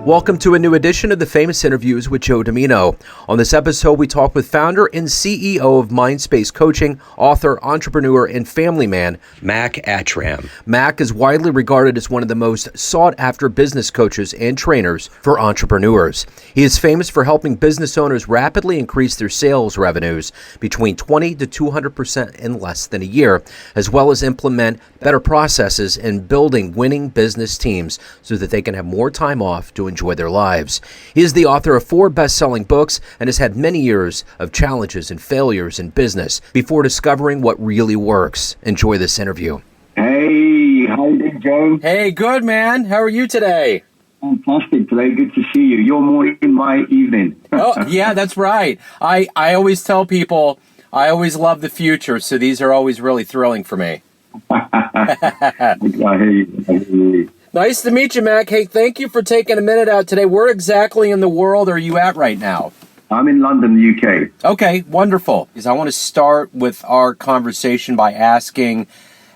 Welcome to a new edition of the Famous Interviews with Joe Dimino. On this episode, we talk with founder and CEO of MindSpace Coaching, author, entrepreneur, and family man, Mac Attram. Mac is widely regarded as one of the most sought-after business coaches and trainers for entrepreneurs. He is famous for helping business owners rapidly increase their sales revenues between 20 to 200% in less than a year, as well as implement better processes in building winning business teams so that they can have more time off to enjoy their lives. He is the author of 4 best-selling books and has had many years of challenges and failures in business before discovering what really works. Enjoy this interview. Hey, how you doing, Joe? Hey, good, man. How are you today? Fantastic today. Good to see you. Your morning, my evening. Oh, yeah, that's right. I always tell people I always love the future, so these are always really thrilling for me. I hear you. Nice to meet you, Mac. Hey, thank you for taking a minute out today. Where exactly in the world are you at right now? I'm in London, the UK. Okay, wonderful. Because I want to start with our conversation by asking,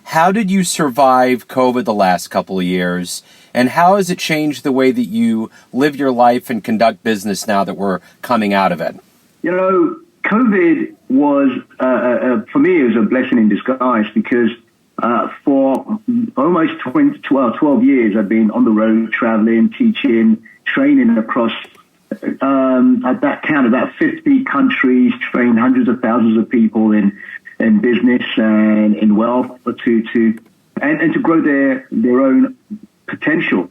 how did you survive COVID the last couple of years? And how has it changed the way that you live your life and conduct business now that we're coming out of it? You know, COVID was, for me, it was a blessing in disguise because for almost 12 years, I've been on the road, traveling, teaching, training across, at that count, about 50 countries, trained hundreds of thousands of people in business and in wealth and to grow their own potential.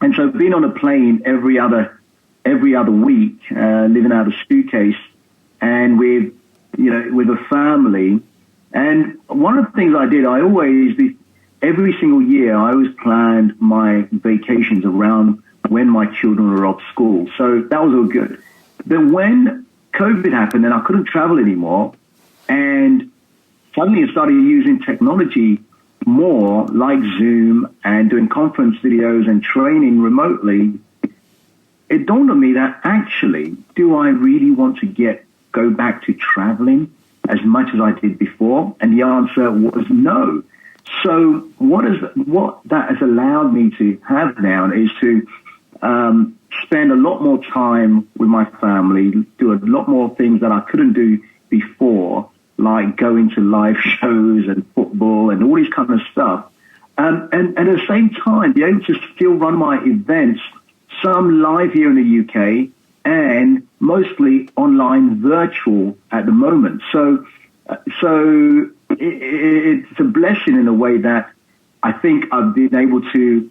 And so being on a plane every other week, living out of a suitcase and with a family. And one of the things I did, every single year, I always planned my vacations around when my children were off school. So that was all good. But when COVID happened and I couldn't travel anymore, and suddenly I started using technology more, like Zoom and doing conference videos and training remotely, it dawned on me that actually, do I really want to go back to traveling as much as I did before? And the answer was no. So what that has allowed me to have now is to spend a lot more time with my family, do a lot more things that I couldn't do before, like going to live shows and football and all this kind of stuff. And at the same time, be able to still run my events, some live here in the UK, and mostly online virtual at the moment. So it's a blessing in a way that I think I've been able to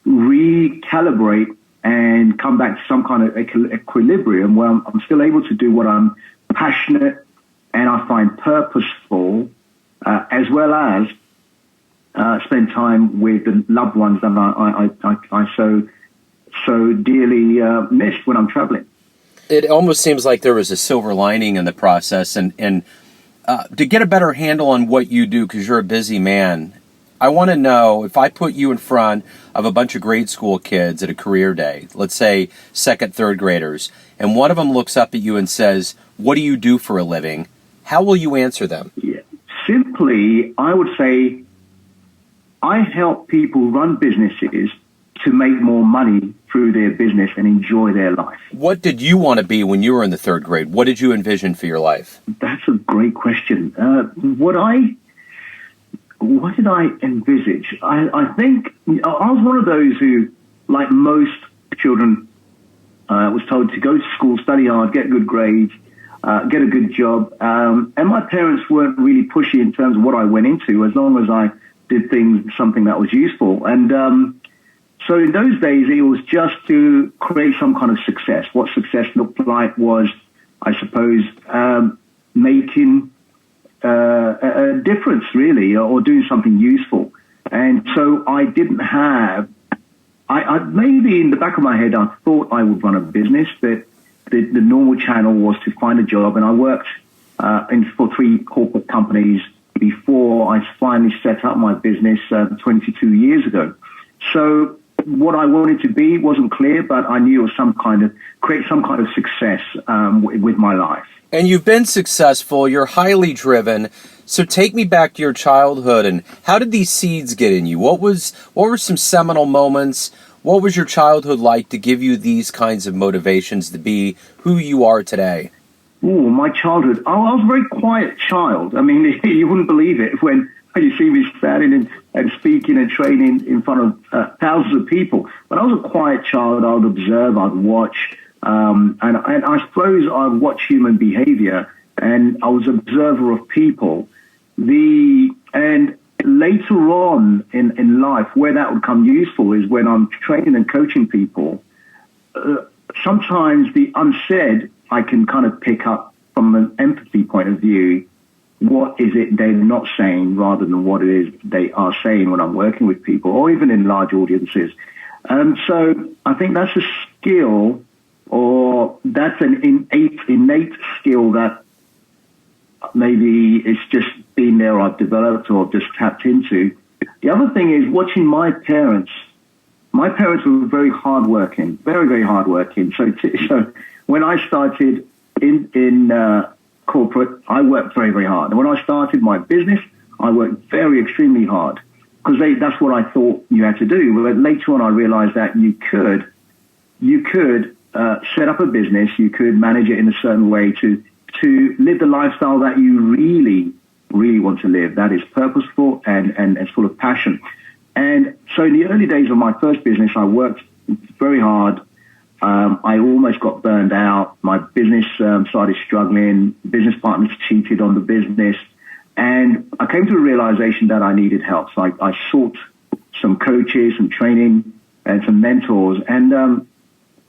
recalibrate and come back to some kind of equilibrium where I'm still able to do what I'm passionate and I find purposeful, as well as spend time with the loved ones that I so dearly missed when I'm traveling. It almost seems like there was a silver lining in the process, and to get a better handle on what you do, because you're a busy man, I want to know, if I put you in front of a bunch of grade school kids at a career day, let's say second, third graders, and one of them looks up at you and says, "What do you do for a living?" How will you answer them? Yeah. Simply, I would say I help people run businesses to make more money through their business and enjoy their life. What did you want to be when you were in the third grade? What did you envision for your life? That's a great question. What did I envisage? I think I was one of those who, like most children, was told to go to school, study hard, get good grades, get a good job. And my parents weren't really pushy in terms of what I went into, as long as I did something that was useful. And so in those days, it was just to create some kind of success. What success looked like was, I suppose, making a difference, really, or doing something useful. And so I didn't have, I maybe in the back of my head, I thought I would run a business, but the normal channel was to find a job. And I worked for 3 corporate companies before I finally set up my business 22 years ago. So what I wanted to be wasn't clear, but I knew it was create some kind of success with my life. And you've been successful. You're highly driven. So take me back to your childhood, and how did these seeds get in you? What were some seminal moments What was your childhood like to give you these kinds of motivations to be who you are today? Oh, my childhood. I was a very quiet child. I mean, you wouldn't believe it when you see me standing and speaking and training in front of thousands of people. When I was a quiet child, I would observe, I'd watch, and I suppose I'd watch human behavior, and I was an observer of people. And later on in life, where that would come useful is when I'm training and coaching people. Sometimes the unsaid I can kind of pick up from an empathy point of view. What is it they're not saying rather than what it is they are saying when I'm working with people or even in large audiences. So I think that's a skill, or that's an innate skill that maybe it's just been there, I've developed or just tapped into. The other thing is watching my parents. My parents were very hardworking, very, very hardworking. So when I started in corporate, I worked very, very hard. And when I started my business, I worked very, extremely hard because that's what I thought you had to do. But later on, I realized that you could set up a business, you could manage it in a certain way to live the lifestyle that you really, really want to live. That is purposeful and full of passion. And so in the early days of my first business, I worked very hard. I almost got burned out. My business started struggling. Business partners cheated on the business. And I came to a realization that I needed help. So I sought some coaches, some training, and some mentors, and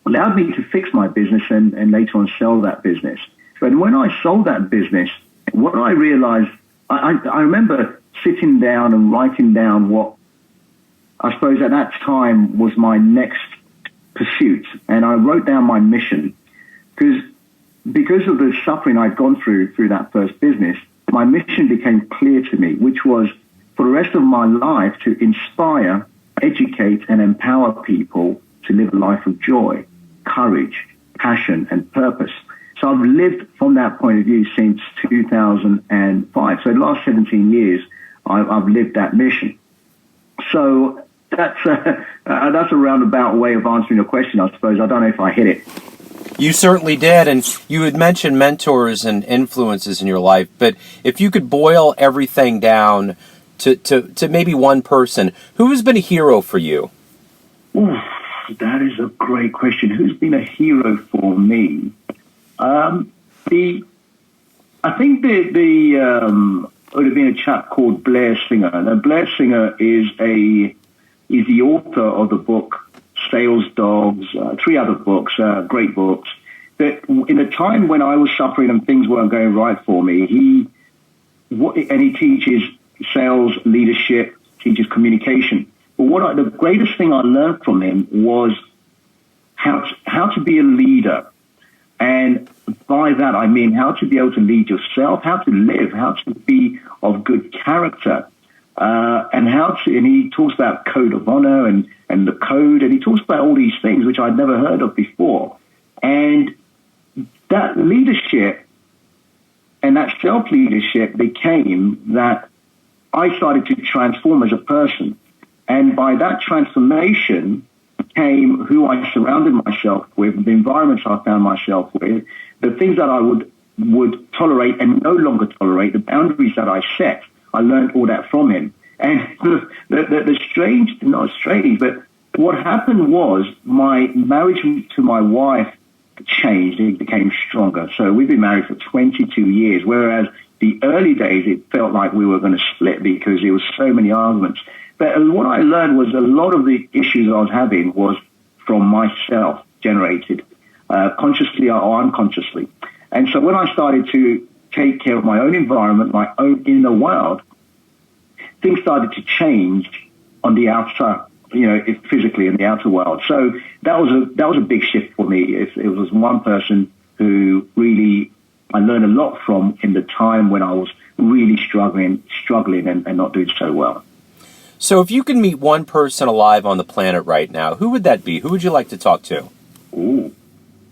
allowed me to fix my business and later on sell that business. But when I sold that business, what I realized, I remember sitting down and writing down what I suppose at that time was my next pursuit. And I wrote down my mission because of the suffering I'd gone through that first business, my mission became clear to me, which was for the rest of my life to inspire, educate, and empower people to live a life of joy, courage, passion, and purpose. So I've lived from that point of view since 2005. So the last 17 years, I've lived that mission. So that's a roundabout way of answering your question, I suppose. I don't know if I hit it. You certainly did, and you had mentioned mentors and influences in your life, but if you could boil everything down to maybe one person, who has been a hero for you? Ooh, that is a great question. Who's been a hero for me? I think the would have been a chap called Blair Singer. Now, Blair Singer is the author of the book Sales Dogs, 3 other books, great books. That in a time when I was suffering and things weren't going right for me, he teaches sales, leadership, teaches communication. But the greatest thing I learned from him was how to be a leader. And by that, I mean how to be able to lead yourself, how to live, how to be of good character, and he talks about code of honor and the code, and he talks about all these things which I'd never heard of before. And that leadership and that self-leadership became that I started to transform as a person. And by that transformation came who I surrounded myself with, the environments I found myself with, the things that I would tolerate and no longer tolerate, the boundaries that I set. I learned all that from him. And the strange, not strange, but what happened was my marriage to my wife changed. It became stronger. So we've been married for 22 years, whereas the early days, it felt like we were going to split because there was so many arguments. But what I learned was a lot of the issues I was having was from myself generated, consciously or unconsciously. And so when I started to take care of my own environment, my own inner world, things started to change on the outer, physically in the outer world. So that was a big shift for me. It was one person who really I learned a lot from in the time when I was really struggling and not doing so well. So if you could meet one person alive on the planet right now, who would that be? Who would you like to talk to? Ooh,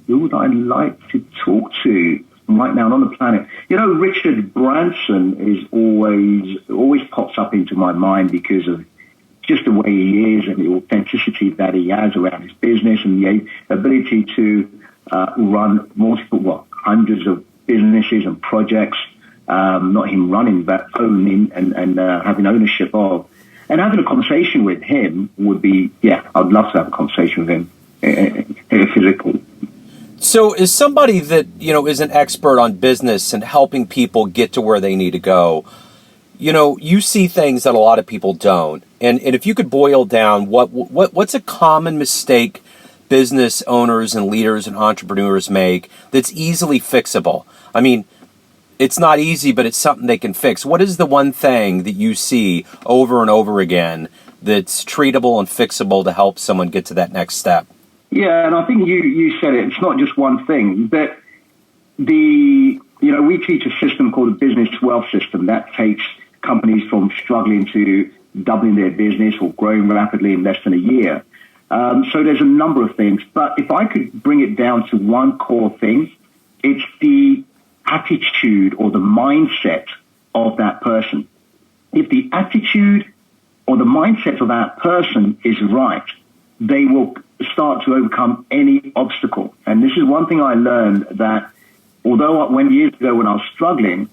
who would I like to talk to right now on the planet? Richard Branson is always pops up into my mind because of just the way he is and the authenticity that he has around his business and the ability to run hundreds of businesses and projects, not him running, but owning and having ownership of. And having a conversation with him would be, I'd love to have a conversation with him, physical. So as somebody that, is an expert on business and helping people get to where they need to go, you see things that a lot of people don't. And if you could boil down what's a common mistake business owners and leaders and entrepreneurs make that's easily fixable? I mean, it's not easy, but it's something they can fix. What is the one thing that you see over and over again that's treatable and fixable to help someone get to that next step? Yeah, and I think you said it. It's not just one thing, but we teach a system called the business wealth system that takes companies from struggling to doubling their business or growing rapidly in less than a year. So there's a number of things, but if I could bring it down to one core thing, it's the attitude or the mindset of that person. If the attitude or the mindset of that person is right, they will start to overcome any obstacle. And this is one thing I learned, that although years ago when I was struggling,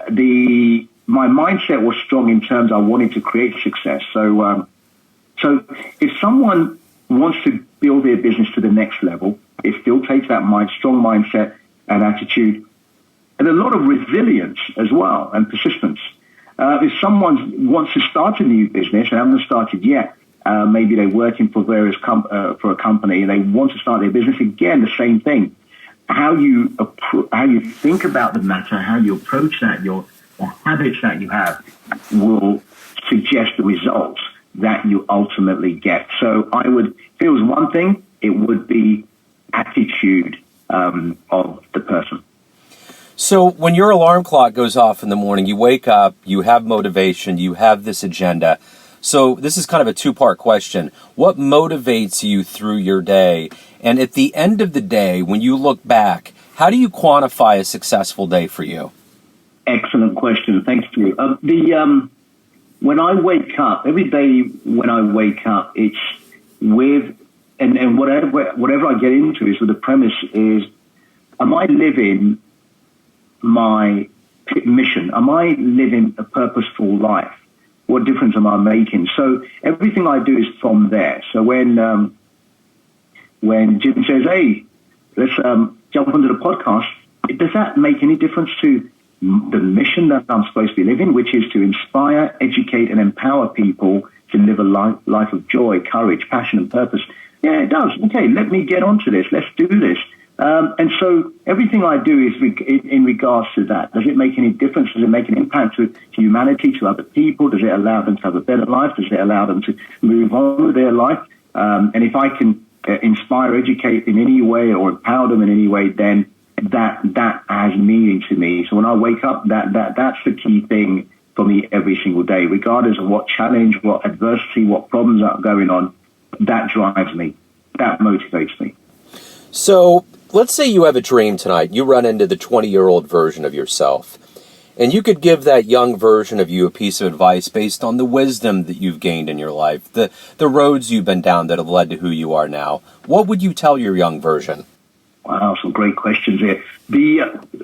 my mindset was strong in terms I wanted to create success. So if someone wants to build their business to the next level, it still takes that strong mindset and attitude and a lot of resilience as well and persistence. If someone wants to start a new business and haven't started yet, maybe they're working for for a company and they want to start their business, again, the same thing. How you think about the matter, how you approach that, the habits that you have will suggest the results that you ultimately get. So if it was one thing, it would be attitude of the person. So when your alarm clock goes off in the morning, you wake up, you have motivation, you have this agenda. So this is kind of a two-part question. What motivates you through your day? And at the end of the day, when you look back, how do you quantify a successful day for you? Excellent question. Thank you. When I wake up, every day when I wake up, it's with, and whatever I get into is with the premise is, am I living my mission? Am I living a purposeful life? What difference am I making? So everything I do is from there. So when Jim says, hey, let's jump onto the podcast, does that make any difference to the mission that I'm supposed to be living, which is to inspire, educate, and empower people to live a life of joy, courage, passion, and purpose? Yeah, it does. Okay, let me get onto this. Let's do this. And so everything I do is in regards to that. Does it make any difference? Does it make an impact to humanity, to other people? Does it allow them to have a better life? Does it allow them to move on with their life? And if I can inspire, educate in any way or empower them in any way, then that has meaning to me. So when I wake up, that's the key thing for me every single day, regardless of what challenge, what adversity, what problems are going on. That drives me. That motivates me. So let's say you have a dream tonight. You run into the 20-year-old version of yourself, and you could give that young version of you a piece of advice based on the wisdom that you've gained in your life, the roads you've been down that have led to who you are now. What would you tell your young version? Wow, some great questions here.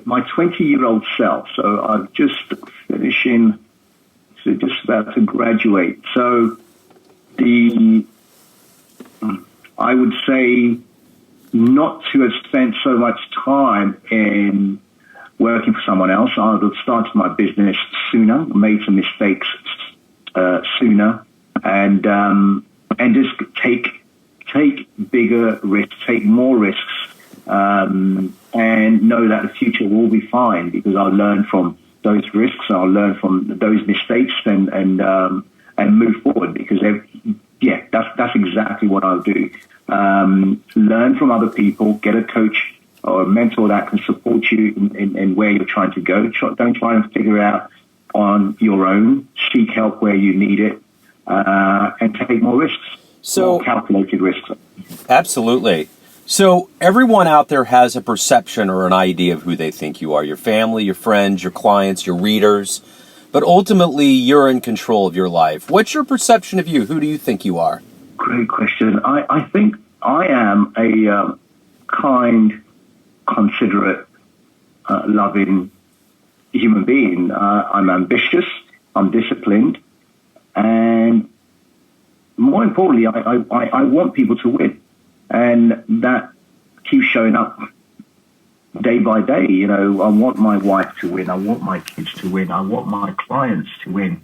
My 20-year-old self, so I'm just finishing, so just about to graduate. So I would say not to have spent so much time in working for someone else. I would have started my business sooner, made some mistakes sooner, and just take bigger risks, take more risks, and know that the future will be fine because I'll learn from those risks, I'll learn from those mistakes, and move forward. Because that's exactly what I'll do. Learn from other people, get a coach or a mentor that can support you in where you're trying to go. Don't try and figure it out on your own. Seek help where you need it, and take more risks, more calculated risks. Absolutely. So everyone out there has a perception or an idea of who they think you are. Your family, your friends, your clients, your readers. but ultimately you're in control of your life. What's your perception of you? Who do you think you are? Great question. I think I am a kind, considerate, loving human being. I'm ambitious, I'm disciplined, and more importantly, I want people to win. And that keeps showing up day by day. You know, I want my wife to win. I want my kids to win. I want my clients to win.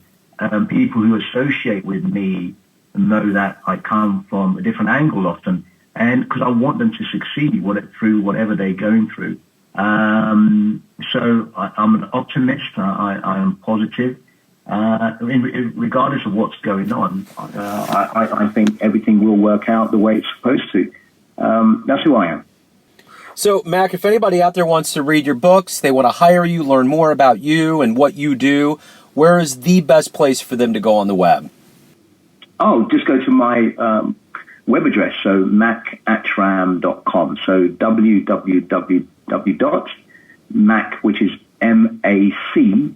People who associate with me know that I come from a different angle often, and because I want them to succeed through whatever they're going through. So I'm an optimist. I am positive. Regardless of what's going on, I think everything will work out the way it's supposed to. That's who I am. So, Mac, if anybody out there wants to read your books, they want to hire you, learn more about you and what you do, where is the best place for them to go on the web? Oh, just go to my web address, so macattram.com. So www.mac, which is MAC,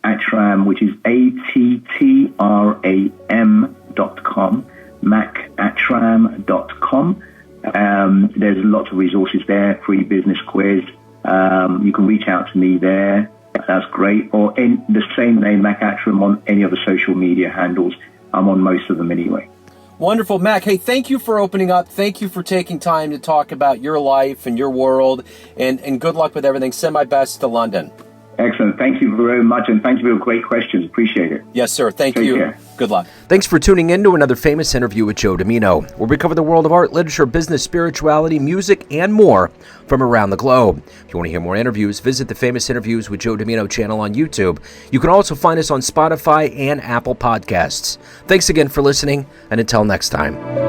Attram, which is ATTRAM.com, macattram.com. There's lots of resources there, free business quiz. You can reach out to me there. That's great. Or in the same name, Mac Attram, on any other social media handles. I'm on most of them anyway. Wonderful. Mac, hey, thank you for opening up. Thank you for taking time to talk about your life and your world, and good luck with everything. Send my best to London. Excellent. Thank you very much, and thank you for your great questions. Appreciate it. Yes, sir. Thank Take you. care. Good luck. Thanks for tuning in to another Famous Interview with Joe Dimino, where we cover the world of art, literature, business, spirituality, music, and more from around the globe. If you want to hear more interviews, visit the Famous Interviews with Joe Dimino channel on YouTube. You can also find us on Spotify and Apple Podcasts. Thanks again for listening, and until next time.